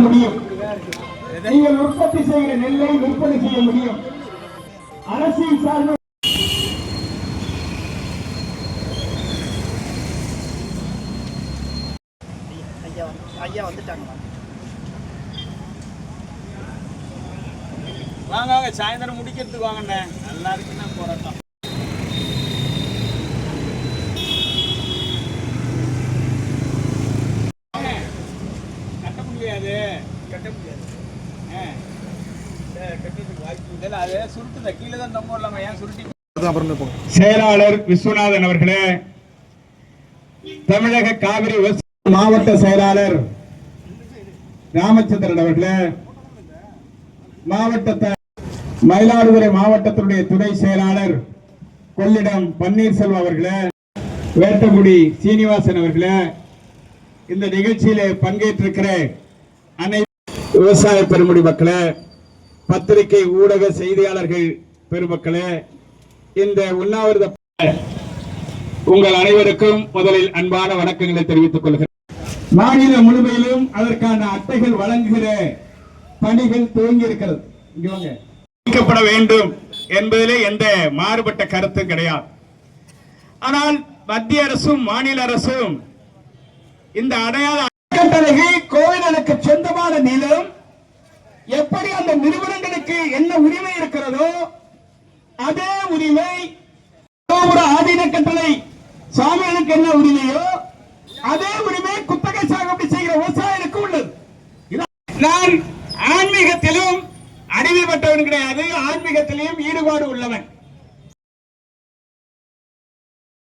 முடியும். நீங்கள் உற்பத்தி செய்கிற நெல்லை விற்பனை செய்ய முடியும். அரசியல் சார்ந்த ஐயா வந்துட்டாங்க. வாங்க வாங்க, சாயந்தரம் முடிக்கிறதுக்கு வாங்கண்ணே. நல்லா இருக்குன்னா போராட்டம். கட்ட முடியாது, கட்ட முடியாது. கட்டுறதுக்கு வாய்ப்பு இல்லை. அது சுருட்டுத கீழே தான் தம்பம் இல்லாம ஏன் சுருட்டி. செயலாளர் விஸ்வநாதன் அவர்களே, தமிழக காவிரி மாவட்ட செயலாளர் ராமச்சந்திரன் அவர்களே, மாவட்ட மயிலாடுதுறை மாவட்டத்தினுடைய துணை செயலாளர் கொள்ளிடம் பன்னீர்செல்வம் அவர்களே, வேட்டங்குடி சீனிவாசன் அவர்களே, இந்த நிகழ்ச்சியிலே பங்கேற்றிருக்கிற அனைத்து விவசாய பெருமுடி மக்களே, பத்திரிகை ஊடக செய்தியாளர்கள் பெருமக்களே, இந்த உண்ணாவிரத உங்கள் அனைவருக்கும் முதலில் அன்பான வணக்கங்களை தெரிவித்துக் கொள்கிறேன். மாநிலம் முழுமையிலும் அதற்கான அட்டைகள் வழங்குகிற பணிகள் துவங்கி இருக்கிறது. வேண்டும் என்பதிலே எந்த மாறுபட்ட கருத்தும் கிடையாது. ஆனால் மத்திய அரசும் மாநில அரசும் இந்த அடையாள அறக்கட்டளைகள் கோவிலுக்கு சொந்தமான நிலம் எப்படி அந்த நிறுவனங்களுக்கு என்ன உரிமை இருக்கிறதோ அதே உரிமை ஆதீன கட்டளை சாமிகளுக்கு என்ன உரிமையோ அதே உரிமை குத்தகை சாகுபடி செய்கிற விவசாயிகளுக்கு உள்ளது. நான் ஆன்மீகத்திலும் அறிவு பெற்றவன் கிடையாது, ஆன்மீகத்திலும் ஈடுபாடு உள்ளவன்.